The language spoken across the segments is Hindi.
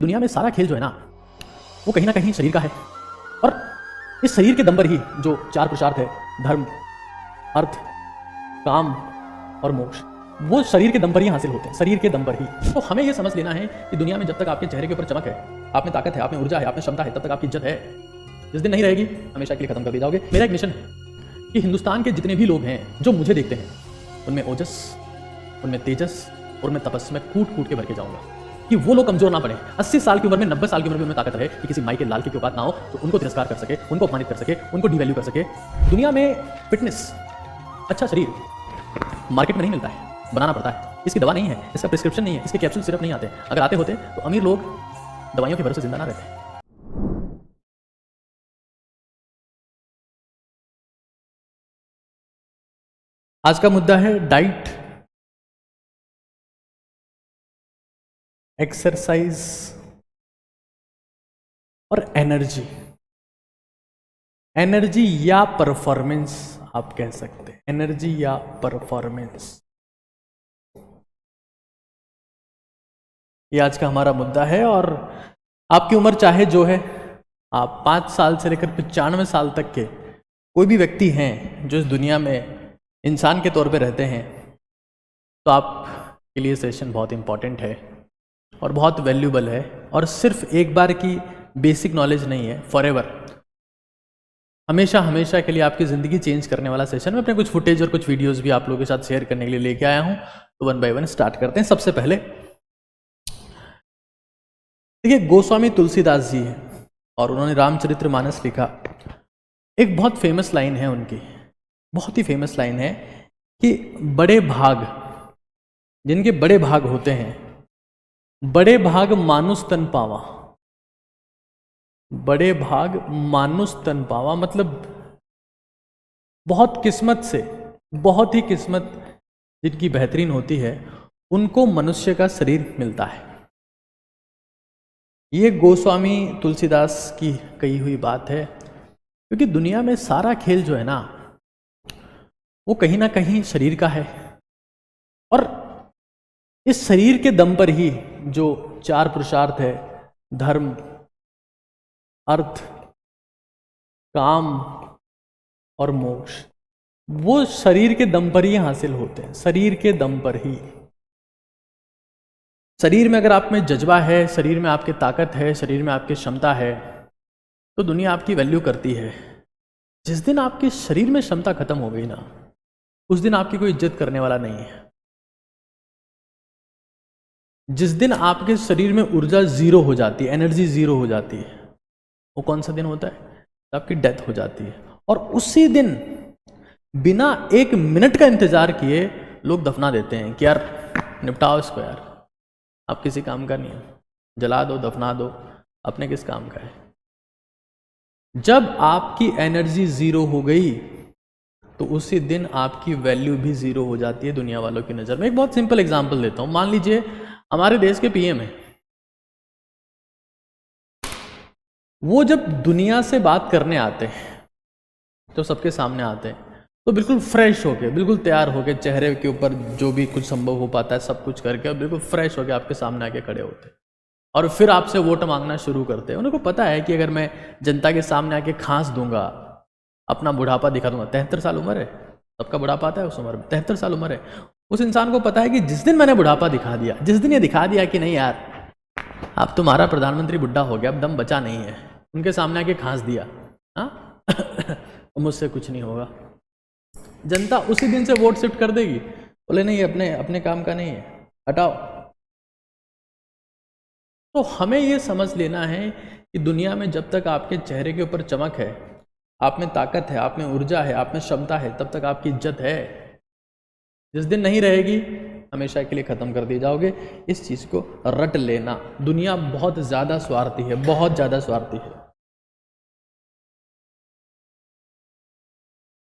दुनिया में सारा खेल जो है ना वो कहीं ना कहीं शरीर का है। और इस शरीर के दम पर ही जो चार पुरुषार्थ है, धर्म, अर्थ, काम और मोक्ष, वो शरीर के दम पर ही हासिल होते हैं, शरीर के दम पर ही। तो हमें ये समझ लेना है कि दुनिया में जब तक आपके चेहरे के ऊपर चमक है, आप में ताकत है, आप में ऊर्जा है, आप में क्षमता है, तब तक आपकी इज्जत है। जिस दिन नहीं रहेगी हमेशा के लिए खत्म कर दी जाओगे। मेरा एक मिशन है कि हिंदुस्तान के जितने भी लोग हैं जो मुझे देखते हैं, उनमें ओजस, उनमें तेजस और उनमें तपस्या में कूट कूट के भर के जाऊंगा कि वो लोग कमजोर ना पड़े। 80 साल की उम्र में, 90 साल की उम्र में उनमें ताकत रहे कि किसी माई के लाल की औकात ना हो तो उनको तिरस्कार कर सके, उनको अपमानित कर सके, उनको डिवैल्यू कर सके। दुनिया में फिटनेस, अच्छा शरीर मार्केट में नहीं मिलता है, बनाना पड़ता है। इसकी दवा नहीं है, इसका प्रिस्क्रिप्शन नहीं है, इसके कैप्सूल सिर्फ नहीं आते। अगर आते होते तो अमीर लोग दवाइयों के भरोसे जिंदा ना रहते। आज का मुद्दा है डाइट, एक्सरसाइज और एनर्जी। एनर्जी या परफॉर्मेंस आप कह सकते हैं, एनर्जी या परफॉर्मेंस, ये आज का हमारा मुद्दा है। और आपकी उम्र चाहे जो है, आप 5 साल से लेकर 95 साल तक के कोई भी व्यक्ति हैं जो इस दुनिया में इंसान के तौर पे रहते हैं, तो आपके लिए सेशन बहुत इंपॉर्टेंट है और बहुत वैल्यूबल है। और सिर्फ एक बार की बेसिक नॉलेज नहीं है, फॉरएवर, हमेशा हमेशा के लिए आपकी ज़िंदगी चेंज करने वाला सेशन। मैं अपने कुछ फुटेज और कुछ वीडियोस भी आप लोगों के साथ शेयर करने के लिए लेके आया हूं। तो 1 बाय 1 स्टार्ट करते हैं। सबसे पहले देखिए, गोस्वामी तुलसीदास जी हैं और उन्होंने रामचरितमानस लिखा। एक बहुत फेमस लाइन है उनकी, बहुत ही फेमस लाइन है कि बड़े भाग, जिनके बड़े भाग होते हैं, बड़े भाग मानुष तन पावा। बड़े भाग मानुष तन पावा मतलब बहुत किस्मत से, बहुत ही किस्मत जिनकी बेहतरीन होती है, उनको मनुष्य का शरीर मिलता है। ये गोस्वामी तुलसीदास की कही हुई बात है, क्योंकि दुनिया में सारा खेल जो है ना वो कहीं ना कहीं शरीर का है। और इस शरीर के दम पर ही जो चार पुरुषार्थ है, धर्म, अर्थ, काम और मोक्ष, वो शरीर के दम पर ही हासिल होते हैं, शरीर के दम पर ही। शरीर में अगर आप में जज्बा है, शरीर में आपकी ताकत है, शरीर में आपकी क्षमता है, तो दुनिया आपकी वैल्यू करती है। जिस दिन आपके शरीर में क्षमता खत्म हो गई ना, उस दिन आपकी कोई इज्जत करने वाला नहीं है। जिस दिन आपके शरीर में ऊर्जा जीरो हो जाती है, एनर्जी जीरो हो जाती है, वो कौन सा दिन होता है? आपकी डेथ हो जाती है। और उसी दिन बिना 1 मिनट का इंतजार किए लोग दफना देते हैं कि यार निपटाओ इसको, यार आप किसी काम का नहीं है, जला दो, दफना दो, अपने किस काम का है। जब आपकी एनर्जी जीरो हो गई तो उसी दिन आपकी वैल्यू भी जीरो हो जाती है दुनिया वालों की नज़र में। एक बहुत सिंपल एग्जांपल देता हूं। मान लीजिए हमारे देश के पीएम है, वो जब दुनिया से बात करने आते हैं, तो सबके सामने आते हैं तो बिल्कुल फ्रेश होके, बिल्कुल तैयार होके, चेहरे के ऊपर जो भी कुछ संभव हो पाता है सब कुछ करके, और बिल्कुल फ्रेश होके आपके सामने आके खड़े होते हैं और फिर आपसे वोट मांगना शुरू करते हैं। उनको पता है कि अगर मैं जनता के सामने आके खांस दूंगा, अपना बुढ़ापा दिखा दूंगा। 73 साल उम्र है, सबका बुढ़ापा आता है उस उम्र में, 73 साल उम्र है। उस इंसान को पता है कि जिस दिन मैंने बुढ़ापा दिखा दिया, जिस दिन ये दिखा दिया कि नहीं यार अब तुम्हारा प्रधानमंत्री बुढ़ा हो गया, अब दम बचा नहीं है, उनके सामने आके खांस दिया, हाँ मुझसे कुछ नहीं होगा, जनता उसी दिन से वोट शिफ्ट कर देगी, बोले नहीं अपने अपने काम का नहीं है, हटाओ। तो हमें ये समझ लेना है कि दुनिया में जब तक आपके चेहरे के ऊपर चमक है, आप में ताकत है, आप में ऊर्जा है, आप में क्षमता है, तब तक आपकी इज्जत है। जिस दिन नहीं रहेगी हमेशा के लिए खत्म कर दिए जाओगे। इस चीज को रट लेना। दुनिया बहुत ज्यादा स्वार्थी है, बहुत ज्यादा स्वार्थी है।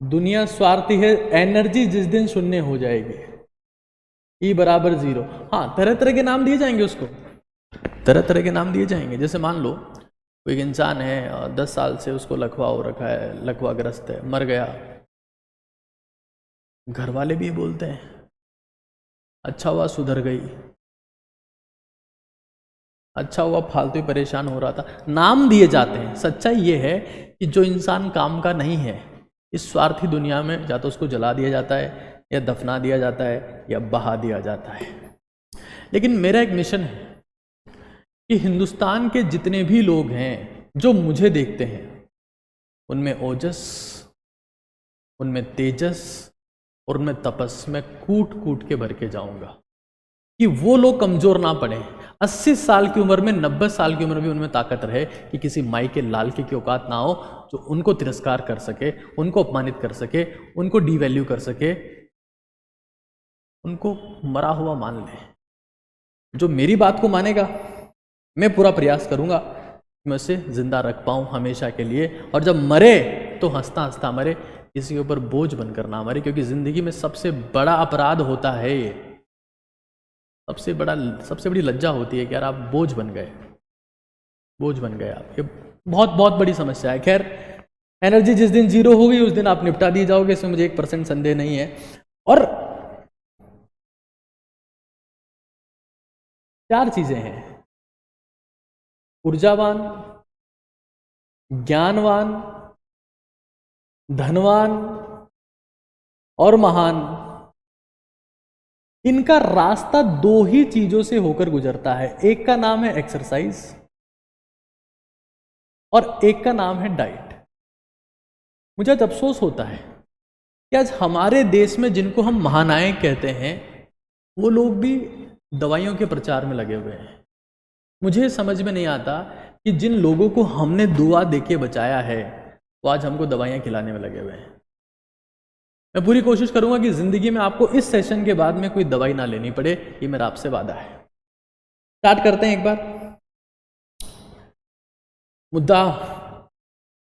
दुनिया स्वार्थी है। एनर्जी जिस दिन शून्य हो जाएगी, E बराबर 0, हाँ तरह तरह के नाम दिए जाएंगे उसको, तरह तरह के नाम दिए जाएंगे। जैसे मान लो कोई इंसान है और 10 साल से उसको लकवा हो रखा है, लकवाग्रस्त है, मर गया, घर वाले भी बोलते हैं अच्छा हुआ सुधर गई, अच्छा हुआ फालतू ही परेशान हो रहा था। नाम दिए जाते हैं। सच्चाई ये है कि जो इंसान काम का नहीं है, इस स्वार्थी दुनिया में या तो उसको जला दिया जाता है, या दफना दिया जाता है, या बहा दिया जाता है। लेकिन मेरा एक मिशन है कि हिंदुस्तान के जितने भी लोग हैं जो मुझे देखते हैं, उनमें ओजस, उनमें तेजस और उनमें तपस मैं कूट कूट के भर के जाऊंगा कि वो लोग कमजोर ना पड़े। 80 साल की उम्र में, 90 साल की उम्र में उनमें ताकत रहे कि किसी माई के लाल की औकात ना हो जो उनको तिरस्कार कर सके, उनको अपमानित कर सके, उनको डीवैल्यू कर सके, उनको मरा हुआ मान ले। जो मेरी बात को मानेगा, मैं पूरा प्रयास करूंगा कि मैं उसे जिंदा रख पाऊं हमेशा के लिए, और जब मरे तो हंसता हंसता मरे, किसी के ऊपर बोझ बनकर ना मरे। क्योंकि जिंदगी में सबसे बड़ा अपराध होता है ये, सबसे बड़ी लज्जा होती है कि यार आप बोझ बन गए, बोझ बन गए आप। ये बहुत बहुत बड़ी समस्या है। खैर, एनर्जी जिस दिन जीरो होगी उस दिन आप निपटा दिए जाओगे, इसमें मुझे 1% संदेह नहीं है। और 4 चीजें हैं: ऊर्जावान, ज्ञानवान, धनवान और महान। इनका रास्ता 2 ही चीजों से होकर गुजरता है। एक का नाम है एक्सरसाइज और एक का नाम है डाइट। मुझे आज अफसोस होता है कि आज हमारे देश में जिनको हम महानायक कहते हैं, वो लोग भी दवाइयों के प्रचार में लगे हुए हैं। मुझे समझ में नहीं आता कि जिन लोगों को हमने दुआ देके बचाया है, वो आज हमको दवाइयां खिलाने में लगे हुए हैं। मैं पूरी कोशिश करूंगा कि जिंदगी में आपको इस सेशन के बाद में कोई दवाई ना लेनी पड़े, ये मेरा आपसे वादा है। स्टार्ट करते हैं एक बार। मुद्दा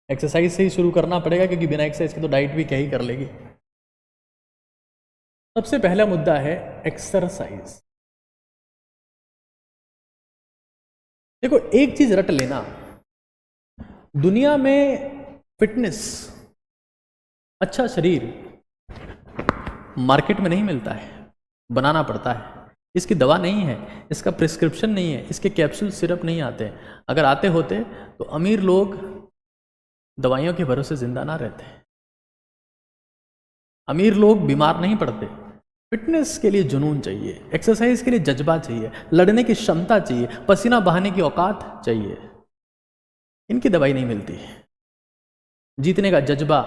एक्सरसाइज से ही शुरू करना पड़ेगा, क्योंकि बिना एक्सरसाइज के तो डाइट भी क्या ही कर लेगी। सबसे पहला मुद्दा है एक्सरसाइज। देखो, एक चीज रट लेना, दुनिया में फिटनेस, अच्छा शरीर मार्केट में नहीं मिलता है, बनाना पड़ता है। इसकी दवा नहीं है, इसका प्रिस्क्रिप्शन नहीं है, इसके कैप्सूल सिरप नहीं आते। अगर आते होते तो अमीर लोग दवाइयों के भरोसे जिंदा ना रहते। अमीर लोग बीमार नहीं पड़ते। फिटनेस के लिए जुनून चाहिए, एक्सरसाइज के लिए जज्बा चाहिए, लड़ने की क्षमता चाहिए, पसीना बहाने की औकात चाहिए। इनकी दवाई नहीं मिलती। जीतने का जज्बा,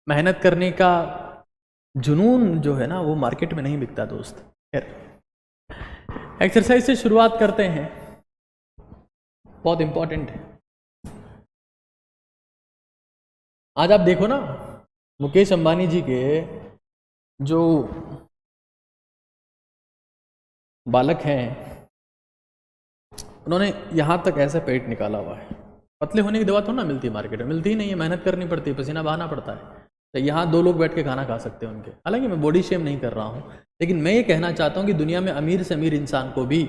मेहनत करने का जुनून जो है ना, वो मार्केट में नहीं बिकता दोस्त। खैर, एक्सरसाइज से शुरुआत करते हैं, बहुत इंपॉर्टेंट है। आज आप देखो ना, मुकेश अंबानी जी के जो बालक हैं, उन्होंने यहां तक ऐसा पेट निकाला हुआ है। पतले होने की दवा तो ना मिलती है मार्केट में, मिलती ही नहीं है, मेहनत करनी पड़ती है, पसीना बहाना पड़ता है। तो यहाँ 2 लोग बैठ के खाना खा सकते हैं उनके। हालांकि मैं बॉडी शेम नहीं कर रहा हूँ, लेकिन मैं ये कहना चाहता हूँ कि दुनिया में अमीर से अमीर इंसान को भी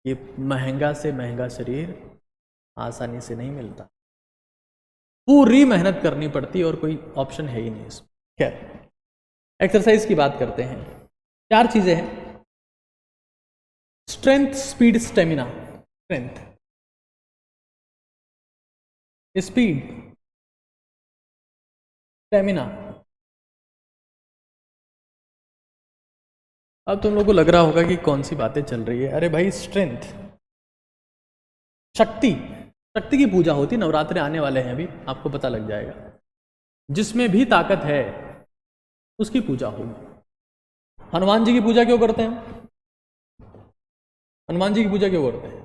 ये महंगा से महंगा शरीर आसानी से नहीं मिलता। पूरी मेहनत करनी पड़ती है और कोई ऑप्शन है ही नहीं इसमें। खैर, एक्सरसाइज की बात करते हैं। 4 चीजें हैं: strength, speed, stamina. Strength, speed, stamina. अब तुम लोगों को लग रहा होगा कि कौन सी बातें चल रही है। अरे भाई, स्ट्रेंथ, शक्ति, शक्ति की पूजा होती। नवरात्रे आने वाले हैं अभी, आपको पता लग जाएगा। जिसमें भी ताकत है उसकी पूजा होगी। हनुमान जी की पूजा क्यों करते हैं? हनुमान जी की पूजा क्यों करते हैं?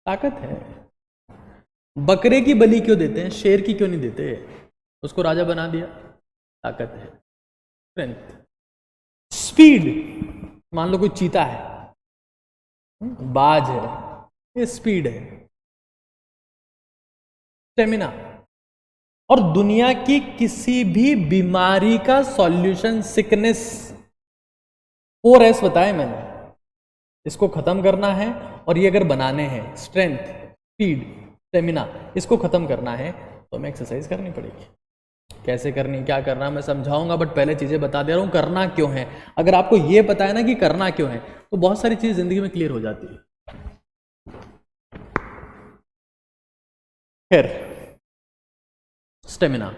ताकत है। बकरे की बलि क्यों देते हैं? शेर की क्यों नहीं देते? उसको राजा बना दिया, ताकत है। स्ट्रेंथ, स्पीड, मान लो कोई चीता है, बाज है, ये स्पीड है। स्टेमिना, और दुनिया की किसी भी बीमारी का सॉल्यूशन, सिकनेस, 4S बताए मैंने, इसको खत्म करना है। और ये अगर बनाने हैं, स्ट्रेंथ, स्पीड, स्टेमिना, इसको खत्म करना है तो हमें एक्सरसाइज करनी पड़ेगी। कैसे करनी, क्या करना मैं समझाऊंगा, बट पहले चीज़ें बता दे रहा हूँ करना क्यों है। अगर आपको ये पता है ना कि करना क्यों है, तो बहुत सारी चीज़ जिंदगी में क्लियर हो जाती है। फिर स्टेमिना।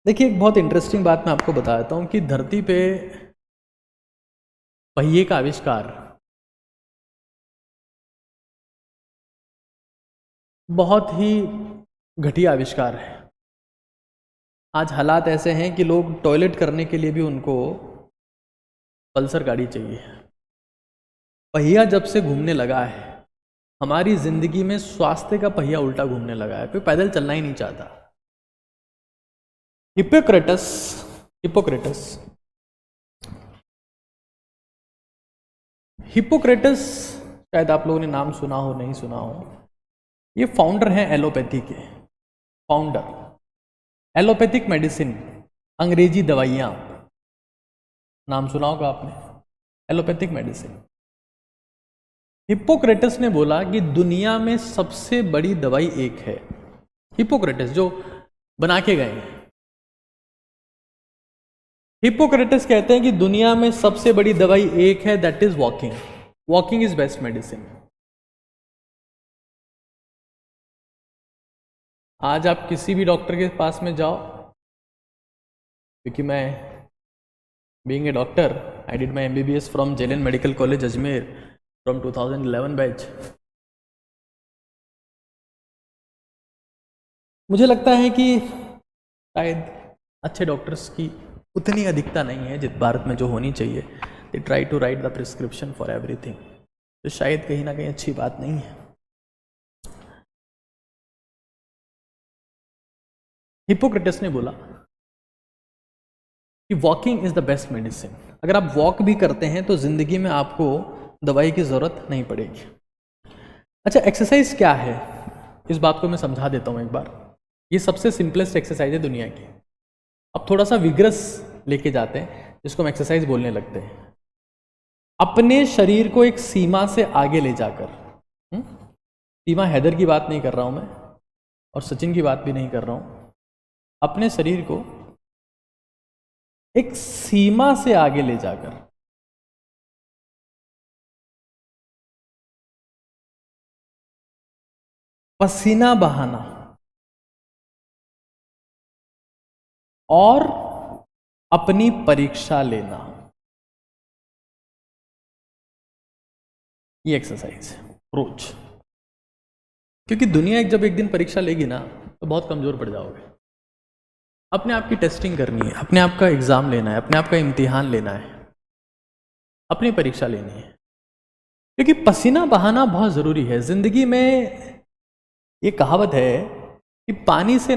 देखिए एक बहुत इंटरेस्टिंग बात मैं आपको बता देता हूँ कि धरती पे पहिए का आविष्कार बहुत ही घटिया आविष्कार है। आज हालात ऐसे हैं कि लोग टॉयलेट करने के लिए भी उनको पल्सर गाड़ी चाहिए। पहिया जब से घूमने लगा है, हमारी जिंदगी में स्वास्थ्य का पहिया उल्टा घूमने लगा है, कोई पैदल चलना ही नहीं चाहता। हिप्पोक्रेटस हिप्पोक्रेटस हिप्पोक्रेटस शायद आप लोगों ने नाम सुना हो, नहीं सुना हो। ये फाउंडर हैं एलोपैथी के, फाउंडर एलोपैथिक मेडिसिन, अंग्रेजी दवाइयाँ, नाम सुना होगा आपने, एलोपैथिक मेडिसिन। हिप्पोक्रेटस ने बोला कि दुनिया में सबसे बड़ी दवाई एक है। हिप्पोक्रेटस जो बना के गए हैं, हिप्पोक्रेटस कहते हैं कि दुनिया में सबसे बड़ी दवाई एक है, that is walking. Walking is best medicine. आज आप किसी भी डॉक्टर के पास में जाओ, क्योंकि मैं being a doctor I did my MBBS from जेलन मेडिकल कॉलेज अजमेर फ्रॉम 2011 बैच। मुझे लगता है कि शायद अच्छे डॉक्टर्स की उतनी अधिकता नहीं है जित भारत में जो होनी चाहिए। They try to write the prescription for everything, तो शायद कहीं ना कहीं अच्छी बात नहीं है। हिप्पोक्रेटस ने बोला कि walking is the best medicine. अगर आप वॉक भी करते हैं तो जिंदगी में आपको दवाई की जरूरत नहीं पड़ेगी। अच्छा, एक्सरसाइज क्या है, इस बात को मैं समझा देता हूं एक बार। ये सबसे सिंपलेस्ट एक्सरसाइज है दुनिया की। अब थोड़ा सा विग्रस लेके जाते हैं, जिसको हम एक्सरसाइज बोलने लगते हैं। अपने शरीर को एक सीमा से आगे ले जाकर, सीमा हैदर की बात नहीं कर रहा हूं मैं, और सचिन की बात भी नहीं कर रहा हूं, अपने शरीर को एक सीमा से आगे ले जाकर पसीना बहाना और अपनी परीक्षा लेना, ये एक्सरसाइज है रोज। क्योंकि दुनिया जब एक दिन परीक्षा लेगी ना, तो बहुत कमजोर पड़ जाओगे। अपने आप की टेस्टिंग करनी है, अपने आप का एग्जाम लेना है, अपने आप का इम्तिहान लेना है, अपनी परीक्षा लेनी है। क्योंकि पसीना बहाना बहुत जरूरी है जिंदगी में। ये कहावत है कि पानी से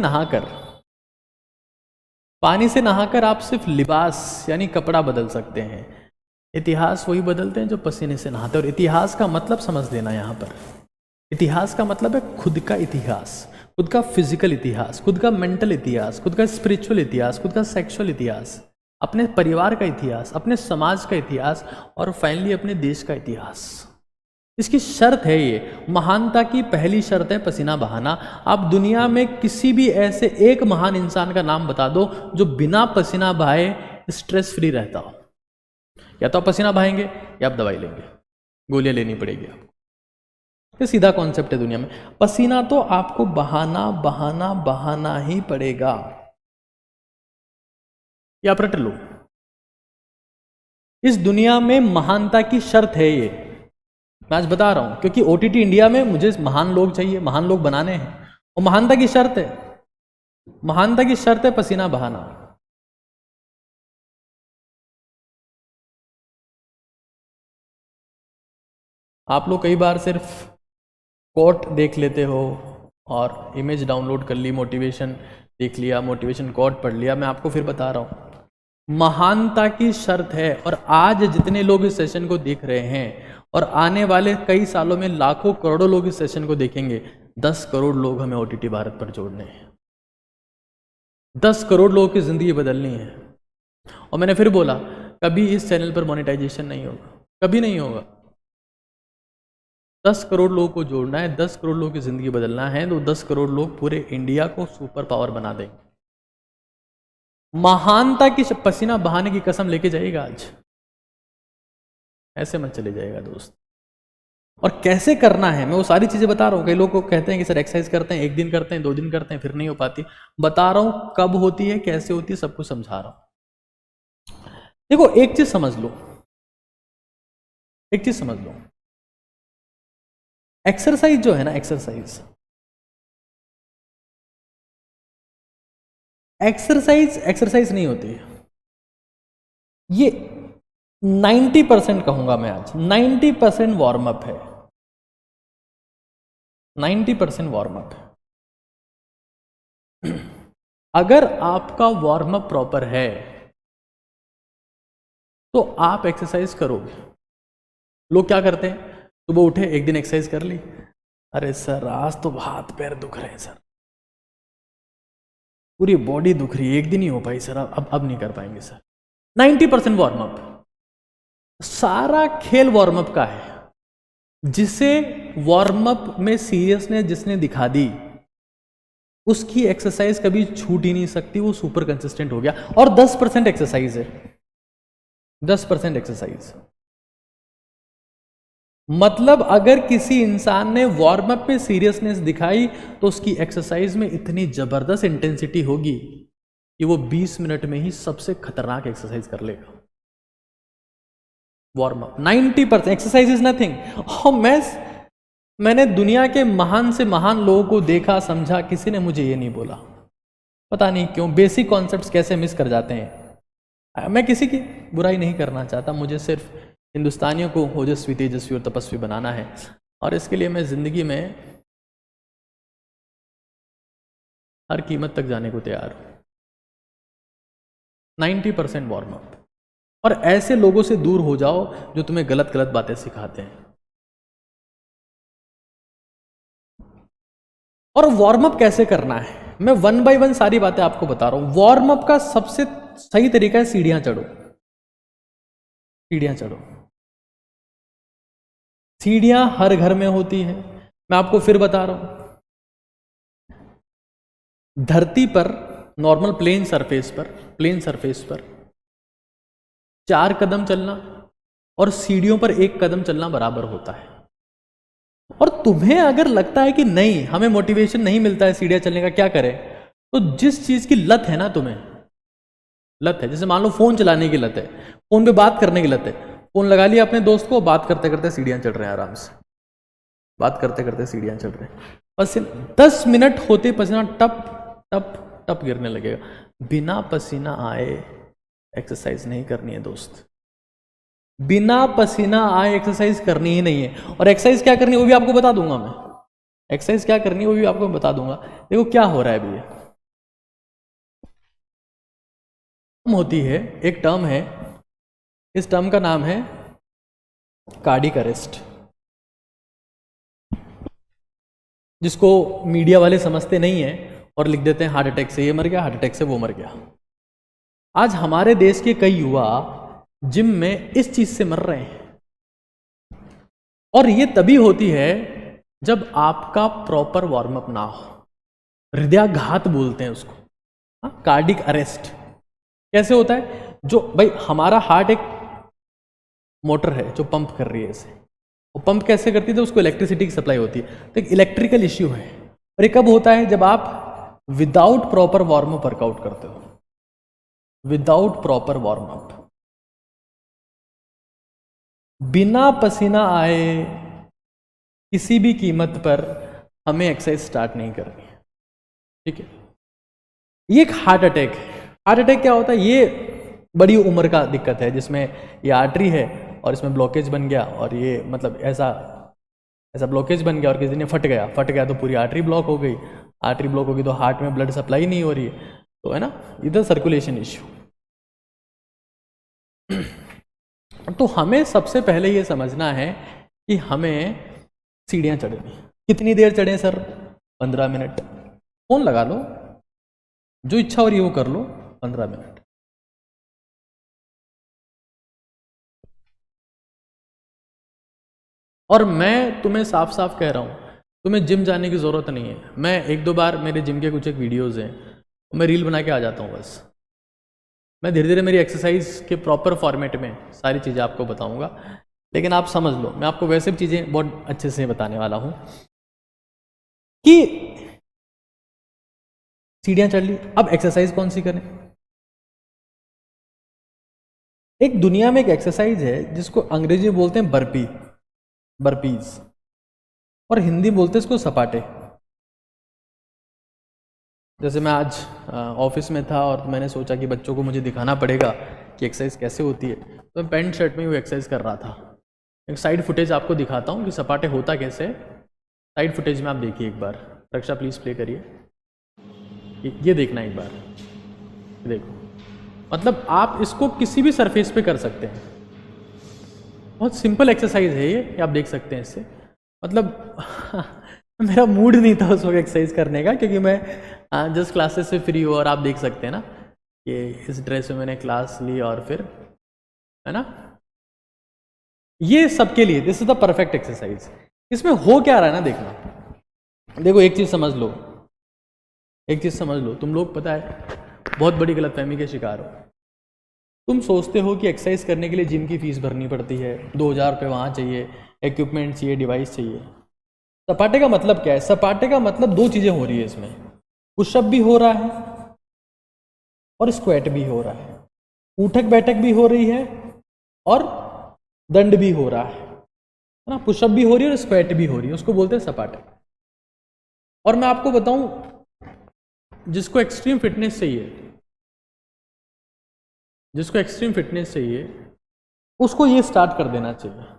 नहाकर आप सिर्फ लिबास यानी कपड़ा बदल सकते हैं, इतिहास वही बदलते हैं जो पसीने से नहाते हैं। और इतिहास का मतलब समझ लेना, यहाँ पर इतिहास का मतलब है खुद का इतिहास, खुद का फिजिकल इतिहास, खुद का मेंटल इतिहास, खुद का स्पिरिचुअल इतिहास, खुद का सेक्सुअल इतिहास, अपने परिवार का इतिहास, अपने समाज का इतिहास, और फाइनली अपने देश का इतिहास। इसकी शर्त है, ये महानता की पहली शर्त है पसीना बहाना। आप दुनिया में किसी भी ऐसे एक महान इंसान का नाम बता दो जो बिना पसीना बहाए स्ट्रेस फ्री रहता हो। या तो आप पसीना बहाएंगे या आप दवाई लेंगे, गोलियां लेनी पड़ेगी आपको। ये सीधा कॉन्सेप्ट है दुनिया में। पसीना तो आपको बहाना ही पड़ेगा। या आप रट लो, इस दुनिया में महानता की शर्त है ये। मैं आज बता रहा हूं क्योंकि OTT इंडिया में मुझे महान लोग चाहिए, महान लोग बनाने हैं, और महानता की शर्त है पसीना बहाना। आप लोग कई बार सिर्फ कोट देख लेते हो और इमेज डाउनलोड कर ली, मोटिवेशन देख लिया, मोटिवेशन कोट पढ़ लिया। मैं आपको फिर बता रहा हूं, महानता की शर्त है। और आज जितने लोग इस सेशन को देख रहे हैं और आने वाले कई सालों में लाखों करोड़ों लोग इस सेशन को देखेंगे, 10 करोड़ लोग हमें OTT भारत पर जोड़ने हैं। 10 करोड़ लोगों की जिंदगी बदलनी है। और मैंने फिर बोला, कभी इस चैनल पर मोनेटाइजेशन नहीं होगा, कभी नहीं होगा। 10 करोड़ लोगों को जोड़ना है, 10 करोड़ लोगों की जिंदगी बदलना है, तो 10 करोड़ लोग पूरे इंडिया को सुपर पावर बना देंगे। महानता की पसीना बहाने की कसम लेके जाइएगा आज, ऐसे मत चले जाएगा दोस्त। और कैसे करना है मैं वो सारी चीजें बता रहा हूं। कई लोग को कहते हैं कि सर एक्सरसाइज करते हैं, 1 दिन करते हैं, 2 दिन करते हैं, फिर नहीं हो पाती। बता रहा हूं कब होती है, कैसे होती है, सब कुछ समझा रहा हूं। देखो एक चीज समझ लो, एक चीज समझ लो, एक्सरसाइज जो है ना, एक्सरसाइज एक्सरसाइज नहीं होती है। ये 90% कहूंगा मैं आज, 90% वार्म अप है, 90% वार्म अप है। अगर आपका वार्म अप प्रॉपर है तो आप एक्सरसाइज करोगे। लोग क्या करते हैं, सुबह उठे, 1 दिन एक्सरसाइज कर ली, अरे सर आज तो हाथ पैर दुख रहे हैं सर, पूरी बॉडी दुख रही है, 1 दिन ही हो पाई सर, अब नहीं कर पाएंगे सर। 90% warm up. सारा खेल वार्म अप का है। जिसे वार्म अप में सीरियसनेस जिसने दिखा दी, उसकी एक्सरसाइज कभी छूट ही नहीं सकती, वो सुपर कंसिस्टेंट हो गया। और 10% एक्सरसाइज है, 10% एक्सरसाइज। मतलब अगर किसी इंसान ने वार्म अप में सीरियसनेस दिखाई तो उसकी एक्सरसाइज में इतनी जबरदस्त इंटेंसिटी होगी कि वो 20 मिनट में ही सबसे खतरनाक एक्सरसाइज कर लेगा। Warm up 90%, exercise is nothing. और मैंने दुनिया के महान से महान लोगों को देखा, समझा, किसी ने मुझे ये नहीं बोला। पता नहीं क्यों बेसिक कॉन्सेप्ट्स कैसे मिस कर जाते हैं। मैं किसी की बुराई नहीं करना चाहता, मुझे सिर्फ हिंदुस्तानियों को ओजस्वी, तेजस्वी और तपस्वी बनाना है, और इसके लिए मैं जिंदगी में हर कीमत तक जाने को तैयार हूं। 90% वार्म अप। और ऐसे लोगों से दूर हो जाओ जो तुम्हें गलत गलत बातें सिखाते हैं। और वार्म अप कैसे करना है, मैं 1 बाय 1 सारी बातें आपको बता रहा हूं। वार्म अप का सबसे सही तरीका है सीढ़ियां चढ़ो, सीढ़ियां चढ़ो। सीढ़ियां हर घर में होती है। मैं आपको फिर बता रहा हूं, धरती पर नॉर्मल प्लेन सरफेस पर 4 कदम चलना और सीढ़ियों पर 1 कदम चलना बराबर होता है। और तुम्हें अगर लगता है कि नहीं, हमें मोटिवेशन नहीं मिलता है सीढ़ियां चलने का, क्या करें? तो जिस चीज की लत है ना, तुम्हें लत है, जैसे मान लो फोन चलाने की लत है, फोन पे बात करने की लत है, फोन लगा लिया अपने दोस्त को, बात करते करते सीढ़ियां चढ़ रहे हैं आराम से, बात करते करते सीढ़ियां चढ़ रहे हैं। पसीना 10 मिनट होते पसीना टप टप टप गिरने लगेगा। बिना पसीना आए एक्सरसाइज नहीं करनी है दोस्त, बिना पसीना आए एक्सरसाइज करनी ही नहीं है। और एक्सरसाइज क्या करनी है वो भी आपको बता दूंगा मैं, एक्सरसाइज क्या करनी है वो भी आपको बता दूंगा। देखो क्या हो रहा है अभी, होती है एक टर्म है, इस टर्म का नाम है कार्डिक अरेस्ट, जिसको मीडिया वाले समझते नहीं है और लिख देते हैं हार्ट अटैक से ये मर गया, हार्ट अटैक से वो मर गया। आज हमारे देश के कई युवा जिम में इस चीज से मर रहे हैं, और ये तभी होती है जब आपका प्रॉपर वार्म अप ना हो। हृदयाघात बोलते हैं उसको, कार्डिक अरेस्ट। कैसे होता है? जो भाई हमारा हार्ट एक मोटर है जो पंप कर रही है इसे, वो पंप कैसे करती है? तो उसको इलेक्ट्रिसिटी की सप्लाई होती है, तो एक इलेक्ट्रिकल इश्यू है। और ये कब होता है? जब आप without proper warm up workout करते हो, विदाउट प्रॉपर वार्म अप, बिना पसीना आए किसी भी कीमत पर हमें एक्सरसाइज स्टार्ट नहीं करनी है, ठीक है? ये एक हार्ट अटैक है। हार्ट अटैक क्या होता है? ये बड़ी उम्र का दिक्कत है, जिसमें ये आर्टरी है और इसमें ब्लॉकेज बन गया, और ये मतलब ऐसा ब्लॉकेज बन गया और किसी ने फट गया तो पूरी आर्टरी ब्लॉक हो गई। आर्टरी ब्लॉक होगी तो हार्ट में ब्लड सप्लाई नहीं हो रही है, तो है ना, इधर सर्कुलेशन इश्यू। तो हमें सबसे पहले ये समझना है कि हमें सीढ़ियां चढ़नी। कितनी देर चढ़े सर? 15 मिनट। फोन लगा लो, जो इच्छा हो रही है वो कर लो, 15 मिनट। और मैं तुम्हें साफ साफ कह रहा हूँ, तुम्हें जिम जाने की ज़रूरत नहीं है। मैं एक दो बार मेरे जिम के कुछ एक वीडियोज़ हैं, मैं रील बना के आ जाता हूँ बस। मैं धीरे धीरे मेरी एक्सरसाइज के प्रॉपर फॉर्मेट में सारी चीज़ें आपको बताऊँगा, लेकिन आप समझ लो मैं आपको वैसे भी चीज़ें बहुत अच्छे से बताने वाला हूँ कि सीढ़ियाँ चढ़ ली, अब एक्सरसाइज कौन सी करें। एक दुनिया में एक एक्सरसाइज है जिसको अंग्रेजी में बोलते हैं बर्पीज, और हिंदी बोलते हैं इसको सपाटे। जैसे मैं आज ऑफिस में था और मैंने सोचा कि बच्चों को मुझे दिखाना पड़ेगा कि एक्सरसाइज कैसे होती है, तो मैं पैंट शर्ट में वो एक्सरसाइज कर रहा था। एक साइड फुटेज आपको दिखाता हूँ कि सपाटे होता कैसे है। साइड फुटेज में आप देखिए एक बार, रक्षा प्लीज़ प्ले करिए। ये देखना एक बार, ये देखो, मतलब आप इसको किसी भी सरफेस पे कर सकते हैं। बहुत सिंपल एक्सरसाइज है ये आप देख सकते हैं इससे। मतलब मेरा मूड नहीं था उस वक्त एक्सरसाइज करने का, क्योंकि मैं जस्ट क्लासेस से फ्री हुआ, और आप देख सकते हैं ना कि इस ड्रेस में मैंने क्लास ली और फिर, है ना, ये सबके लिए this is the perfect exercise. इसमें हो क्या रहा है ना, देखना, देखो एक चीज़ समझ लो, एक चीज़ समझ लो, तुम लोग पता है बहुत बड़ी गलतफहमी के शिकार हो। तुम सोचते हो कि एक्सरसाइज करने के लिए जिम की फीस भरनी पड़ती है, 2000 रुपये वहाँ चाहिए, इक्विपमेंट चाहिए, डिवाइस चाहिए। सपाटे का मतलब क्या है? सपाटे का मतलब दो चीज़ें हो रही है इसमें, पुशअप भी हो रहा है और स्क्वाट भी हो रहा है, उठक बैठक भी हो रही है और दंड भी हो रहा है ना, पुशअप भी हो रही है और स्क्वाट भी हो रही है, उसको बोलते हैं सपाटे। और मैं आपको बताऊं, जिसको एक्सट्रीम फिटनेस चाहिए, जिसको एक्सट्रीम फिटनेस चाहिए उसको ये स्टार्ट कर देना चाहिए।